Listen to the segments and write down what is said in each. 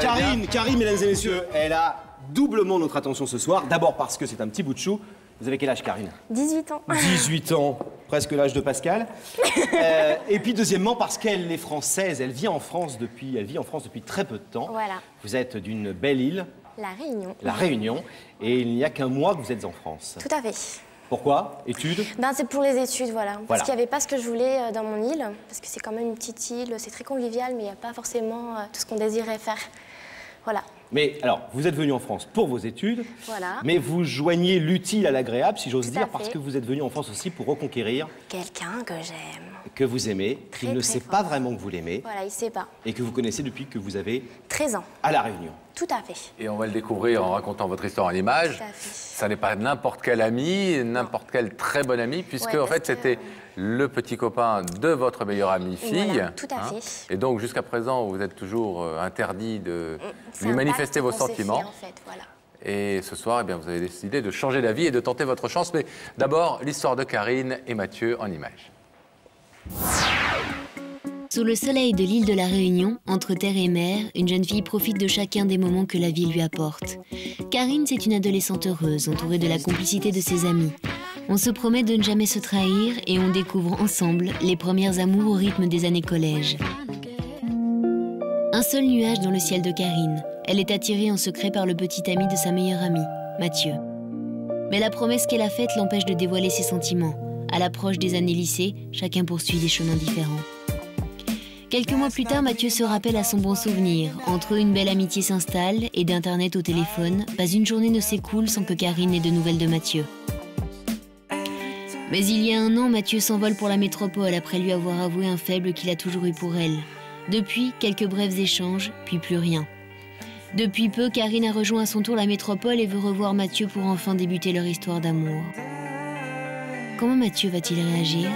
Karine, mesdames et messieurs, elle a doublement notre attention ce soir. D'abord parce que c'est un petit bout de chou. Vous avez quel âge, Karine? 18 ans. 18 ans, presque l'âge de Pascal. Et puis deuxièmement parce qu'elle est française, elle vit en France depuis très peu de temps. Voilà. Vous êtes d'une belle île. La Réunion. La Réunion. Et il n'y a qu'un mois que vous êtes en France. Tout à fait. Pourquoi? Études? C'est pour les études, voilà. Parce qu'il n'y avait pas ce que je voulais dans mon île, parce que c'est quand même une petite île, c'est très convivial, mais il n'y a pas forcément tout ce qu'on désirait faire. Voilà. Mais alors, vous êtes venu en France pour vos études, Voilà. mais vous joignez l'utile à l'agréable, si j'ose Tout à dire, fait. parce que vous êtes venu en France aussi pour reconquérir Quelqu'un que j'aime. que vous aimez, Très, qu'il ne très sait fort. pas vraiment que vous l'aimez, Voilà, il ne sait pas. et que vous connaissez depuis que vous avez 13 ans. à La Réunion. Tout à fait. Et on va le découvrir en racontant votre histoire en images. Tout à fait. Ça n'est pas n'importe quel ami, n'importe quel très bon ami, puisque Ouais, en fait parce que- c'était le petit copain de votre meilleure amie fille. Voilà, tout à fait. Et donc jusqu'à présent, vous êtes toujours interdit de C'est lui un manifester pacte vos qu'on s'est sentiments. fait, en fait, voilà. Et ce soir, eh bien, vous avez décidé de changer d'avis et de tenter votre chance. Mais d'abord, l'histoire de Karine et Mathieu en images. Sous le soleil de l'île de la Réunion, entre terre et mer, une jeune fille profite de chacun des moments que la vie lui apporte. Karine, c'est une adolescente heureuse, entourée de la complicité de ses amis. On se promet de ne jamais se trahir et on découvre ensemble les premières amours au rythme des années collège. Un seul nuage dans le ciel de Karine. Elle est attirée en secret par le petit ami de sa meilleure amie, Mathieu. Mais la promesse qu'elle a faite l'empêche de dévoiler ses sentiments. À l'approche des années lycée, chacun poursuit des chemins différents. Quelques mois plus tard, Mathieu se rappelle à son bon souvenir. Entre eux, une belle amitié s'installe et d'Internet au téléphone, pas une journée ne s'écoule sans que Karine n'ait de nouvelles de Mathieu. Mais il y a un an, Mathieu s'envole pour la métropole après lui avoir avoué un faible qu'il a toujours eu pour elle. Depuis, quelques brefs échanges, puis plus rien. Depuis peu, Karine a rejoint à son tour la métropole et veut revoir Mathieu pour enfin débuter leur histoire d'amour. Comment Mathieu va-t-il réagir ?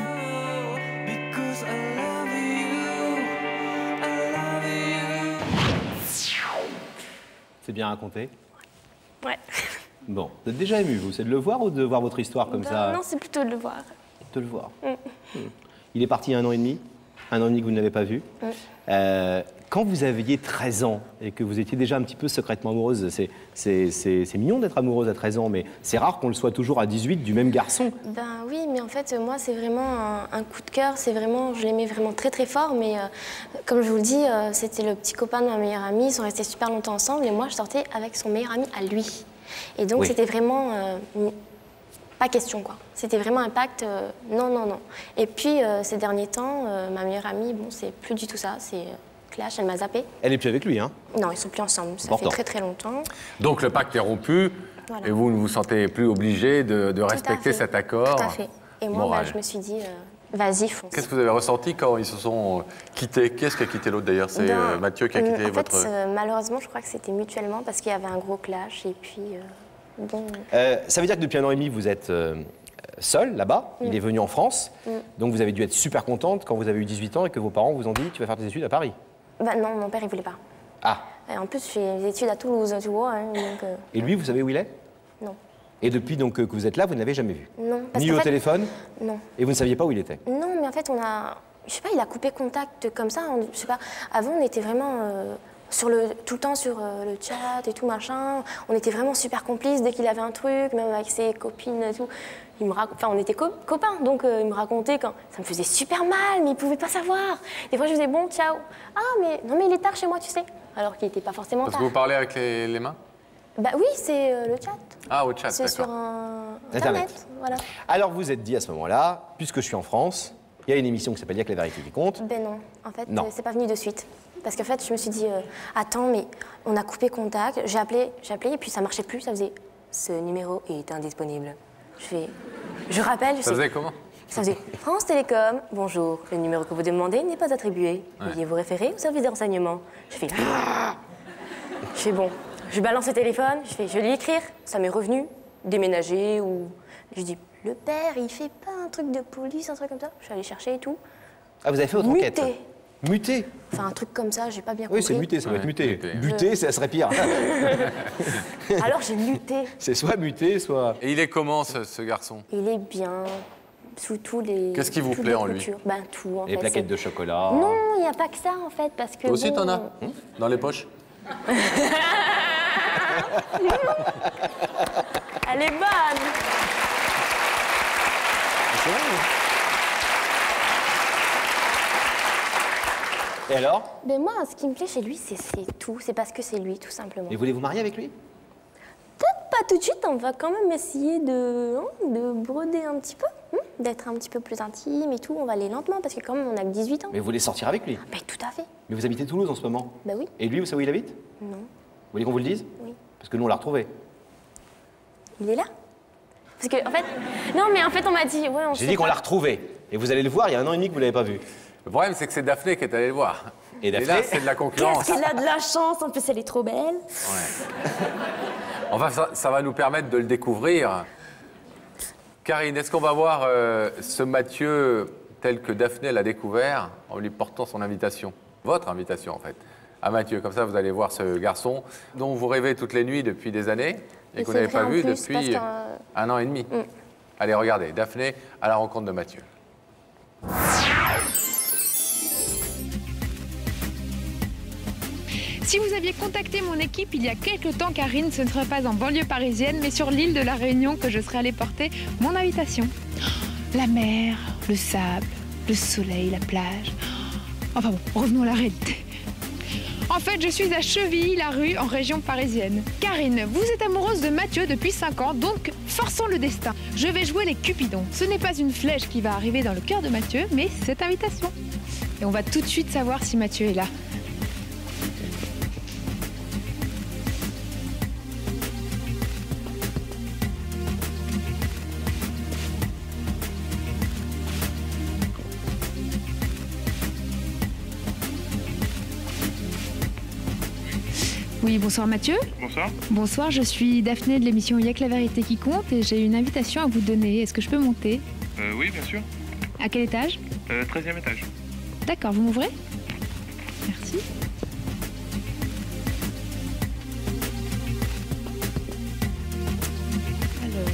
C'est bien raconté? Ouais. Bon, vous êtes déjà ému, vous? C'est de le voir ou de voir votre histoire comme ça? Non, c'est plutôt de le voir. De le voir. Il est parti il y a 1 an et demi? 1 an et demi que vous ne l'avez pas vu. Quand vous aviez 13 ans et que vous étiez déjà un petit peu secrètement amoureuse, c'est mignon d'être amoureuse à 13 ans, mais c'est rare qu'on le soit toujours à 18 du même garçon. Ben oui, mais en fait, moi, c'est vraiment un coup de cœur. C'est vraiment, je l'aimais vraiment très très fort, mais comme je vous le dis, c'était le petit copain de ma meilleure amie. Ils sont restés super longtemps ensemble et moi, je sortais avec son meilleur ami à lui. Et donc, Oui. c'était vraiment pas question, quoi. C'était vraiment un pacte, non, non, non. Et puis, ces derniers temps, ma meilleure amie, bon, c'est plus du tout ça. C'est clash, elle m'a zappé. Elle est plus avec lui, hein? Non, ils sont plus ensemble. Ça Important. fait très très longtemps. Donc le pacte est rompu Voilà. et vous ne vous sentez plus obligé de respecter fait. cet accord Tout à fait. Et moi, moral. je me suis dit, vas-y, fonce. Qu'est-ce que vous avez ressenti quand ils se sont quittés? Qui est-ce qui a quitté l'autre d'ailleurs? C'est Mathieu qui a quitté en votre... fait, malheureusement, je crois que c'était mutuellement parce qu'il y avait un gros clash et puis, bon... Ça veut dire que depuis 1 an et demi, vous êtes seule là-bas. Il est venu en France. Donc vous avez dû être super contente quand vous avez eu 18 ans et que vos parents vous ont dit tu vas faire tes études à Paris. Bah non, mon père, il voulait pas. Ah. Et en plus, je fais des études à Toulouse, tu vois, hein, donc... Et lui, vous savez où il est? non. Et depuis donc que vous êtes là, vous ne l'avez jamais vu? Non, parce Ni qu'en au fait- téléphone? Non. Et vous ne saviez pas où il était? Non, mais en fait, on a... Je sais pas, il a coupé contact comme ça. Je sais pas. Avant, on était vraiment tout le temps sur le chat et tout, machin. On était vraiment super complices dès qu'il avait un truc, même avec ses copines et tout. Enfin, on était copains, donc il me racontait quand... Ça me faisait super mal, mais il pouvait pas savoir. Des fois, je disais, bon, ciao. Ah, mais non, mais il est tard chez moi, tu sais. Alors qu'il était pas forcément Parce tard. que vous parlez avec les mains? Bah oui, c'est le chat. Ah, au chat, C'est sur d'accord. Internet. Voilà. Alors vous êtes dit à ce moment-là, puisque je suis en France, il y a une émission qui s'appelle Il y a que la vérité qui compte. Ben non, en fait, Non. c'est pas venu de suite. Parce qu'en fait, je me suis dit, attends, mais on a coupé contact. J'ai appelé, et puis ça marchait plus. Ça faisait, ce numéro est indisponible. Je rappelle, Ça faisait comment? ça faisait France Télécom, bonjour, le numéro que vous demandez n'est pas attribué. Veuillez vous référer au service de renseignement. Je fais bon, je balance le téléphone, je vais lui écrire, ça m'est revenu, déménager ou... Je dis, le père, il fait pas un truc de police, un truc comme ça? Je suis allée chercher et tout. Ah, vous avez fait votre enquête? Muté. Muté? Enfin, un truc comme ça, j'ai pas bien compris. Oui, c'est muté, ça doit être muté. muté. Buté, ça serait pire. Alors j'ai muté. C'est soit muté, soit... Et il est comment, ce garçon? Il est bien, sous tous les... Qu'est-ce qui vous toutes plaît les en lui? coutures. Ben tout, en Les fait. plaquettes de chocolat. Non, il n'y a pas que ça, en fait, parce que... Toi aussi, bon, t'en as? Dans les poches? Elle est bonne. C'est vrai. Et alors? Ben moi, ce qui me plaît chez lui, c'est tout. C'est parce que c'est lui, tout simplement. Et voulez-vous marier avec lui? Peut-être pas tout de suite, on va quand même essayer de broder un petit peu, d'être un petit peu plus intime et tout. On va aller lentement parce que quand même, on a que 18 ans. Mais vous voulez sortir avec lui? Ben tout à fait. Mais vous habitez Toulouse en ce moment? Ben oui. Et lui, vous savez où il habite? Non. Vous voulez qu'on vous le dise? Oui. Parce que nous, on l'a retrouvé. Il est là. Parce que, en fait... Non, mais en fait, on m'a dit... Ouais, J'ai dit qu'on l'a retrouvé. Et vous allez le voir, il y a 1 an et demi que vous ne l'avez pas vu. Le problème, c'est que c'est Daphné qui est allée le voir. Et Daphné, là, c'est de la concurrence. Qu'est-ce qu'elle a de la chance, en plus, elle est trop belle. Ouais. Enfin, ça va nous permettre de le découvrir. Karine, est-ce qu'on va voir ce Mathieu tel que Daphné l'a découvert en lui portant son invitation? Votre invitation, en fait, à Mathieu. Comme ça, vous allez voir ce garçon dont vous rêvez toutes les nuits depuis des années et que vous n'avez pas vu depuis 1 an et demi. Allez, regardez, Daphné à la rencontre de Mathieu. Si vous aviez contacté mon équipe il y a quelques temps, Karine, ce ne serait pas en banlieue parisienne, mais sur l'île de la Réunion que je serais allée porter mon invitation. La mer, le sable, le soleil, la plage. Enfin bon, revenons à la réalité. En fait, je suis à Chevilly-la-Rue, en région parisienne. Karine, vous êtes amoureuse de Mathieu depuis 5 ans, donc forçons le destin. Je vais jouer les Cupidons. Ce n'est pas une flèche qui va arriver dans le cœur de Mathieu, mais cette invitation. Et on va tout de suite savoir si Mathieu est là. Oui, bonsoir Mathieu. Bonsoir. Bonsoir, je suis Daphné de l'émission Y'a que la vérité qui compte et j'ai une invitation à vous donner. Est-ce que je peux monter? Oui, bien sûr. À quel étage? 13e étage. D'accord, vous m'ouvrez? Merci. Alors...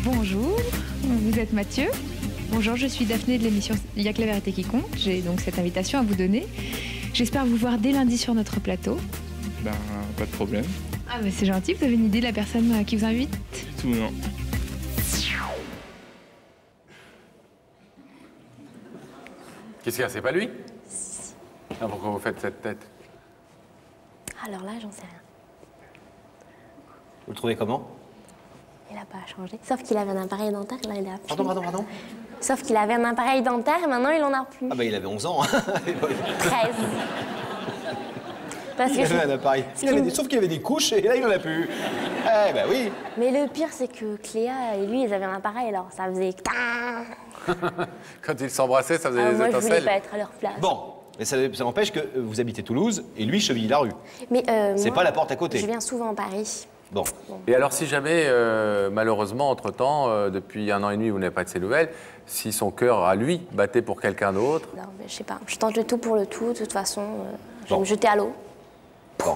Bonjour, vous êtes Mathieu? Bonjour, je suis Daphné de l'émission Y'a que la vérité qui compte. J'ai donc cette invitation à vous donner. J'espère vous voir dès lundi sur notre plateau. Ben, pas de problème. Ah, mais c'est gentil, vous avez une idée de la personne qui vous invite? Du tout, non. Qu'est-ce qu'il y a? C'est pas lui? Ah, pourquoi vous faites cette tête? Alors là, j'en sais rien. Vous le trouvez comment? Il n'a pas changé. Sauf qu'il avait un appareil dentaire, là, il a plus. Pardon. Sauf qu'il avait un appareil dentaire et maintenant, il en a plus. Ah bah il avait 11 ans. 13. Parce que Il avait un appareil. Sauf qu'il avait des couches et là il en a plus. Eh bah oui. Mais le pire, c'est que Cléa et lui, ils avaient un appareil, alors ça faisait... Quand ils s'embrassaient, ça faisait des moi, je voulais étincelles. pas être à leur place. Bon, mais ça n'empêche que vous habitez Toulouse et lui Chevilly-la-Rue. Mais C'est moi, pas la porte à côté. Je viens souvent à Paris. Bon. Et alors, si jamais, malheureusement, entre-temps, depuis 1 an et demi, vous n'avez pas de ses nouvelles, si son cœur, à lui, battait pour quelqu'un d'autre... Non, mais je sais pas. Je tente le tout pour le tout. De toute façon, je vais Bon. me jeter à l'eau. Bon.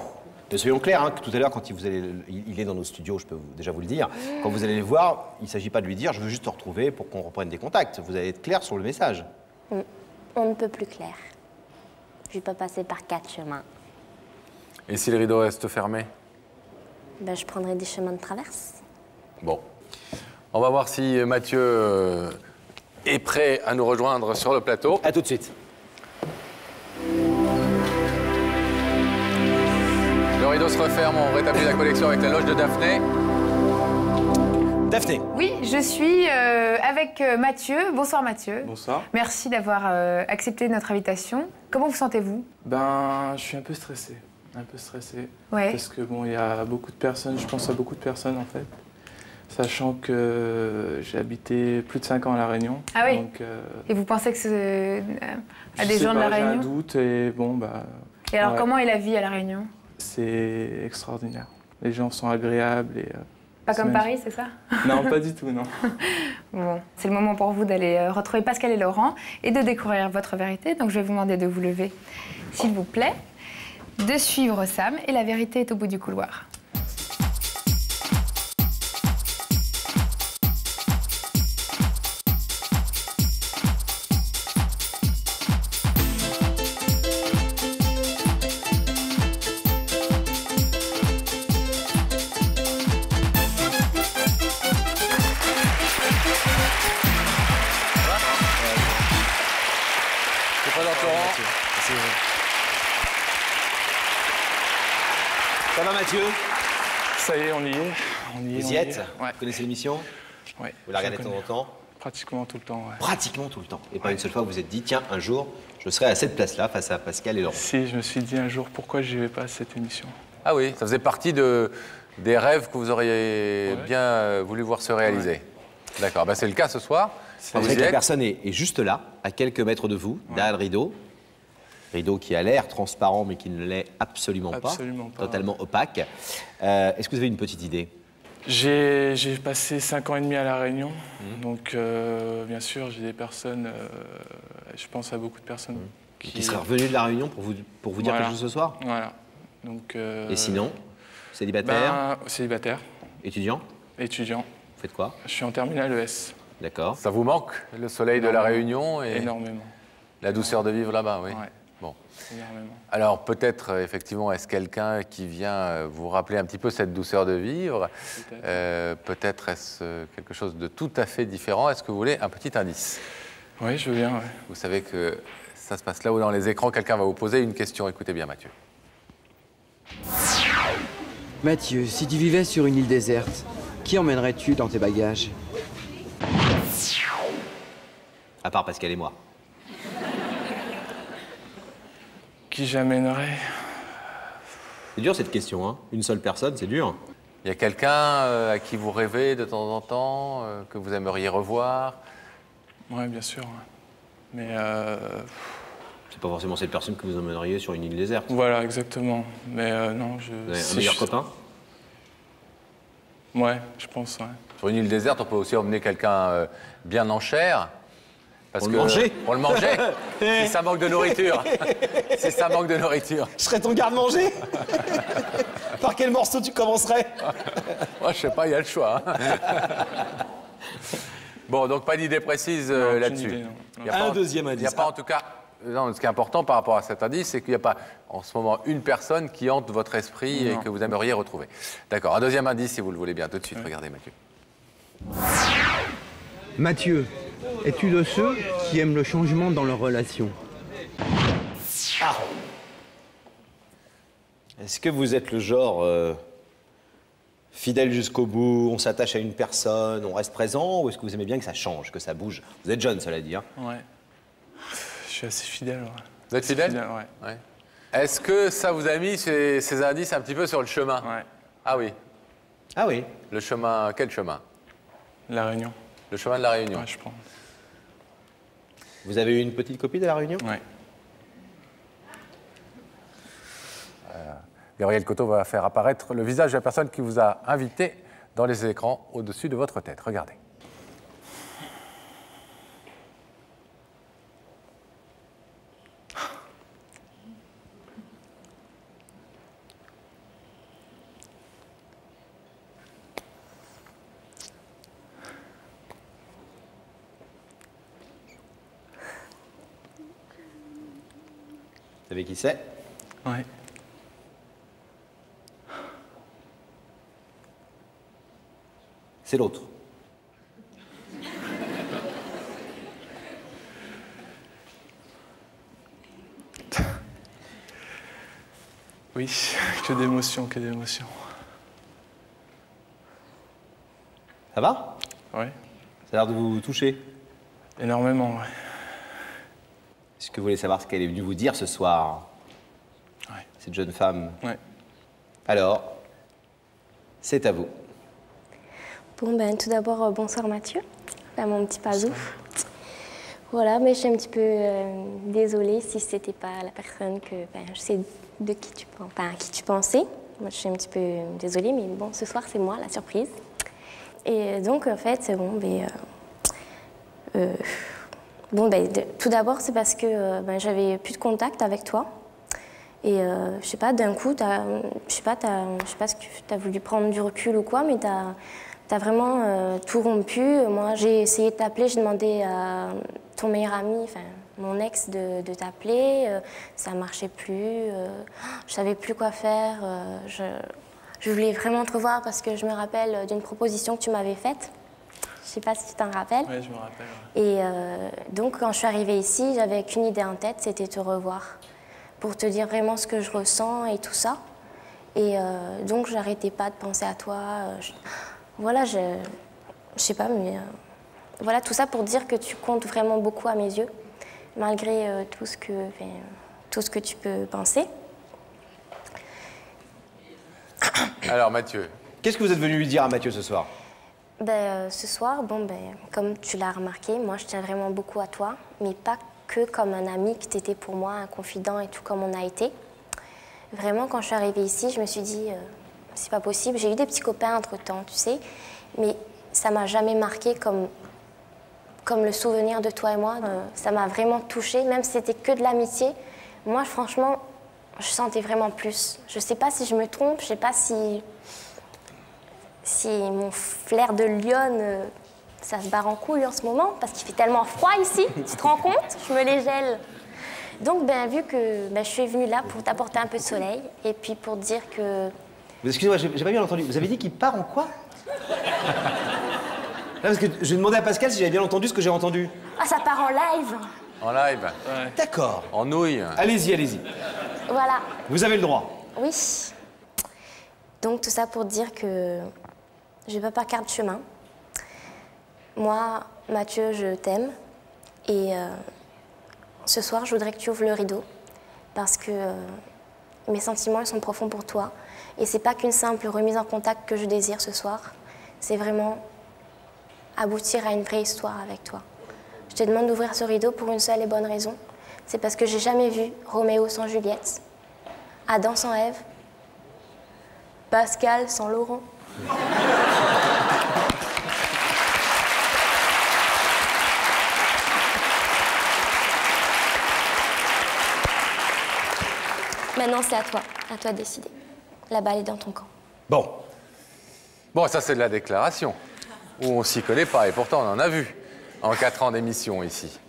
Mais soyons clairs, hein, que tout à l'heure, quand il est dans nos studios, je peux déjà vous le dire, quand vous allez le voir, il ne s'agit pas de lui dire « je veux juste te retrouver pour qu'on reprenne des contacts ». Vous allez être clair sur le message. On ne peut plus clair. Je vais pas passer par 4 chemins. Et si le rideau reste fermé? Ben, je prendrai des chemins de traverse. Bon. On va voir si Mathieu est prêt à nous rejoindre sur le plateau. À tout de suite. Le rideau se referme, on rétablit la connexion avec la loge de Daphné. Daphné. Oui, je suis avec Mathieu. Bonsoir Mathieu. Bonsoir. Merci d'avoir accepté notre invitation. Comment vous sentez-vous? Ben, je suis un peu stressé. Ouais. Parce que bon, il y a beaucoup de personnes, je pense à beaucoup de personnes en fait. Sachant que j'ai habité plus de 5 ans à La Réunion. Ah oui. Donc, Et vous pensez que c'est à je des sais gens de pas, La j'ai un Réunion? doute et bon, bah. Et alors, ouais. comment est la vie à La Réunion? C'est extraordinaire. Les gens sont agréables et. Pas comme Paris, magnifique. c'est ça? Non, pas du tout, non. Bon, c'est le moment pour vous d'aller retrouver Pascal et Laurent et de découvrir votre vérité. Donc, je vais vous demander de vous lever, s'il vous plaît, de suivre Sam et la vérité est au bout du couloir. Mathieu. Merci. Ça va Mathieu? Ça y est, on y est. Vous y êtes? Ouais. Vous connaissez l'émission? Ouais, Vous la je regardez de temps en temps? Pratiquement tout le temps, ouais. Pratiquement tout le temps. Et pas une seule fois vous vous êtes dit, tiens, un jour, je serai à cette place-là face à Pascal et Laurent. Si, je me suis dit un jour, pourquoi je n'y vais pas à cette émission? Ah oui, ça faisait partie des rêves que vous auriez bien voulu voir se réaliser. D'accord, bah c'est le cas ce soir. Vous savez que la personne est juste là, à quelques mètres de vous, derrière le rideau. Rideau qui a l'air transparent, mais qui ne l'est absolument pas. Absolument pas. Totalement opaque. Est-ce que vous avez une petite idée? J'ai passé 5 ans et demi à La Réunion. Donc, bien sûr, j'ai des personnes, je pense à beaucoup de personnes Qui seraient revenus de La Réunion pour vous dire quelque chose ce soir? Voilà. Donc, Et sinon? Célibataire? Célibataire, Étudiant? étudiant. Vous faites quoi? Je suis en terminale ES. D'accord. Ça vous manque, le soleil de la Réunion et Énormément. la douceur de vivre là-bas, oui. Ouais. Bon. Énormément. Alors peut-être, effectivement, est-ce quelqu'un qui vient vous rappeler un petit peu cette douceur de vivre? Peut-être est-ce quelque chose de tout à fait différent? Est-ce que vous voulez un petit indice? Oui, je veux bien, ouais. Vous savez que ça se passe là où dans les écrans, quelqu'un va vous poser une question. Écoutez bien, Mathieu. Mathieu, si tu vivais sur une île déserte, qui emmènerais-tu dans tes bagages? À part Pascal et moi. Qui j'amènerais? C'est dur cette question, hein? Une seule personne, c'est dur. Il y a quelqu'un à qui vous rêvez de temps en temps, que vous aimeriez revoir? Oui, bien sûr. Ouais. Mais C'est pas forcément cette personne que vous emmèneriez sur une île déserte. voilà, exactement. Mais non, je... Vous avez si un meilleur je- copain? Ouais, je pense, ouais. Sur une île déserte, on peut aussi emmener quelqu'un bien en chair. Parce Pour le manger. Pour le manger. Si ça manque de nourriture. Si ça manque de nourriture. Je serais ton garde-manger. Par quel morceau tu commencerais? Moi, je sais pas, il y a le choix. hein. Bon, donc pas d'idée précise Non, aucune là-dessus. idée, non. Il y a pas Un en- deuxième Il n'y a indice. pas en tout cas. Non, ce qui est important par rapport à cet indice, c'est qu'il n'y a pas en ce moment une personne qui hante votre esprit et Non. que vous aimeriez retrouver. D'accord. Un deuxième indice, si vous le voulez bien, tout de suite. Regardez, Mathieu. Mathieu, es-tu de ceux qui aiment le changement dans leur relation? Est-ce que vous êtes le genre fidèle jusqu'au bout, on s'attache à une personne, on reste présent, ou est-ce que vous aimez bien que ça change, que ça bouge? Vous êtes jeune, cela dit. Hein? Ouais. Je suis assez fidèle, ouais. Vous êtes fidèle? Ouais. Ouais. Est-ce que ça vous a mis ces indices un petit peu sur le chemin? Ouais. Ah oui. Ah oui. Le chemin, quel chemin? La Réunion. Le chemin de la Réunion. Ouais, je pense. Vous avez eu une petite copine à La Réunion? Ouais. Gabriel Coteau va faire apparaître le visage de la personne qui vous a invité dans les écrans au-dessus de votre tête. Regardez. Vous savez qui c'est? Ouais. C'est l'autre. Oui, que d'émotions, que d'émotions. Ça va? Ouais. Ça a l'air de vous toucher. Énormément, ouais. Est-ce que vous voulez savoir ce qu'elle est venue vous dire ce soir? Ouais. Cette jeune femme. Ouais. Alors, c'est à vous. Bon, ben, tout d'abord, bonsoir Mathieu, là, mon petit Pazouf. Voilà, mais je suis un petit peu désolée si c'était pas la personne que je sais de qui tu, à qui tu pensais. Moi, je suis un petit peu désolée, mais bon, ce soir, c'est moi, la surprise. Et donc, en fait, tout d'abord, c'est parce que j'avais plus de contact avec toi. Et je sais pas, d'un coup, je sais pas ce que tu as voulu prendre du recul ou quoi, mais tu as vraiment tout rompu. Moi, j'ai essayé de t'appeler, j'ai demandé à ton meilleur ami, enfin mon ex, de t'appeler. Ça marchait plus. Je savais plus quoi faire. Je voulais vraiment te revoir parce que je me rappelle d'une proposition que tu m'avais faite. Je sais pas si tu t'en rappelles. Oui, je me rappelle. Et donc, quand je suis arrivée ici, j'avais qu'une idée en tête, c'était te revoir. Pour te dire vraiment ce que je ressens et tout ça. Et donc, j'arrêtais pas de penser à toi. Voilà, je sais pas, mais voilà, tout ça pour dire que tu comptes vraiment beaucoup à mes yeux, malgré tout ce que tu peux penser. Alors, Mathieu. Qu'est-ce que vous êtes venu lui dire à Mathieu ce soir? Ce soir, comme tu l'as remarqué, moi, je tiens vraiment beaucoup à toi, mais pas que comme un ami que tu étais pour moi, un confident et tout comme on a été. Vraiment, quand je suis arrivée ici, je me suis dit, c'est pas possible. J'ai eu des petits copains entre-temps, tu sais, mais ça m'a jamais marqué comme le souvenir de toi et moi. Ça m'a vraiment touchée, même si c'était que de l'amitié. Moi, franchement, je sentais vraiment plus. Je sais pas si je me trompe, je sais pas si mon flair de lionne, ça se barre en couille en ce moment, parce qu'il fait tellement froid ici, tu te rends compte? Je me les gèle. Donc, vu que je suis venue là pour t'apporter un peu de soleil, et puis pour dire que... Excusez-moi, j'ai pas bien entendu. Vous avez dit qu'il part en quoi? Là, parce que je demandais à Pascal si j'avais bien entendu ce que j'ai entendu. Ah, ça part en live. En live. Ouais. D'accord. En nouille. Allez-y, allez-y. Voilà. Vous avez le droit. Oui. Donc, tout ça pour dire que je vais pas perdre chemin. Moi, Mathieu, je t'aime. Et ce soir, je voudrais que tu ouvres le rideau. Parce que mes sentiments, ils sont profonds pour toi. Et c'est pas qu'une simple remise en contact que je désire ce soir. C'est vraiment aboutir à une vraie histoire avec toi. Je te demande d'ouvrir ce rideau pour une seule et bonne raison. C'est parce que j'ai jamais vu Roméo sans Juliette, Adam sans Ève, Pascal sans Laurent. Maintenant, c'est à toi de décider. La balle est dans ton camp. Bon. Bon, ça, c'est de la déclaration. Où on s'y connaît pas, et pourtant, on en a vu en 4 ans d'émission ici.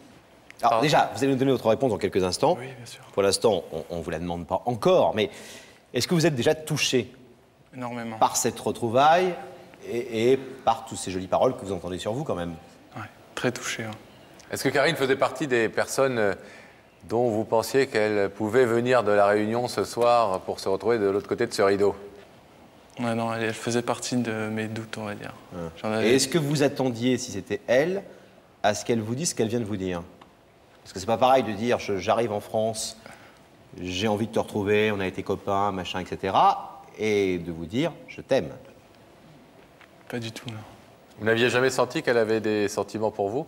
Alors déjà, vous allez nous donner votre réponse dans quelques instants. Oui, bien sûr. Pour l'instant, on ne vous la demande pas encore, mais est-ce que vous êtes déjà touché Énormément. par cette retrouvaille et par toutes ces jolies paroles que vous entendez sur vous quand même? Ouais, très touché. Hein. Est-ce que Karine faisait partie des personnes dont vous pensiez qu'elle pouvait venir de la Réunion ce soir pour se retrouver de l'autre côté de ce rideau? Ouais, non, elle faisait partie de mes doutes, on va dire. Et est-ce que vous attendiez, si c'était elle, à ce qu'elle vous dise ce qu'elle vient de vous dire? Parce que c'est pas pareil de dire j'arrive en France, j'ai envie de te retrouver, on a été copains, machin, etc. Et de vous dire je t'aime. Pas du tout, non. Vous n'aviez jamais senti qu'elle avait des sentiments pour vous?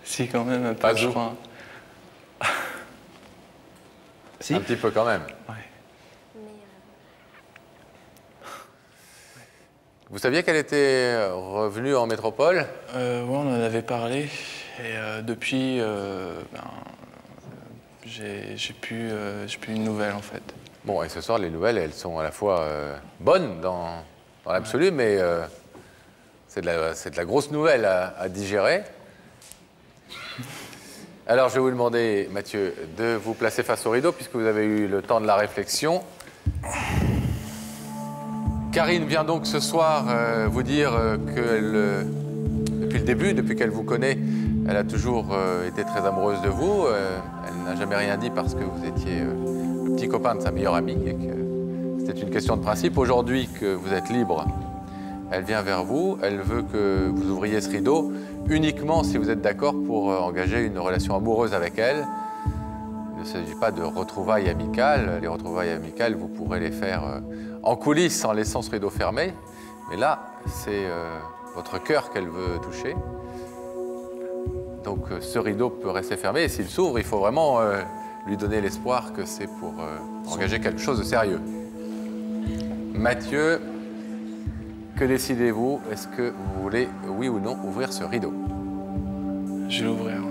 Si, quand même, un peu, Pas je vous. crois. Si? Un petit peu quand même. Ouais. Vous saviez qu'elle était revenue en métropole? Ouais, on en avait parlé. Et depuis, j'ai plus une nouvelle, en fait. Bon, et ce soir, les nouvelles, elles sont à la fois bonnes dans l'absolu, mais c'est de la grosse nouvelle à digérer. Alors, je vais vous demander, Mathieu, de vous placer face au rideau, puisque vous avez eu le temps de la réflexion. Karine vient donc ce soir vous dire que depuis le début, depuis qu'elle vous connaît, elle a toujours été très amoureuse de vous. Elle n'a jamais rien dit parce que vous étiez le petit copain de sa meilleure amie et que c'était une question de principe. Aujourd'hui que vous êtes libre, elle vient vers vous. Elle veut que vous ouvriez ce rideau uniquement si vous êtes d'accord pour engager une relation amoureuse avec elle. Il ne s'agit pas de retrouvailles amicales. Les retrouvailles amicales, vous pourrez les faire en coulisses en laissant ce rideau fermé. Mais là, c'est votre cœur qu'elle veut toucher. Donc ce rideau peut rester fermé et s'il s'ouvre, il faut vraiment lui donner l'espoir que c'est pour engager quelque chose de sérieux. Mathieu, que décidez-vous? Est-ce que vous voulez, oui ou non, ouvrir ce rideau? Je vais l'ouvrir, ouais.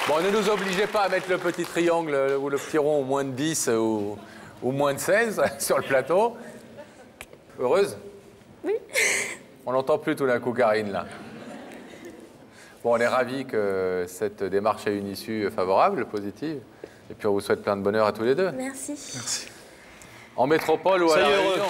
Bon, ne nous obligez pas à mettre le petit triangle ou le petit rond au moins de 10 ou moins de 16 sur le plateau. Heureuse? Oui. On n'entend plus tout d'un coup, Karine, là. Bon, on est ravis que cette démarche ait une issue favorable, positive. Et puis, on vous souhaite plein de bonheur à tous les deux. Merci. Merci. En métropole ou à La Soyez heureux. Réunion.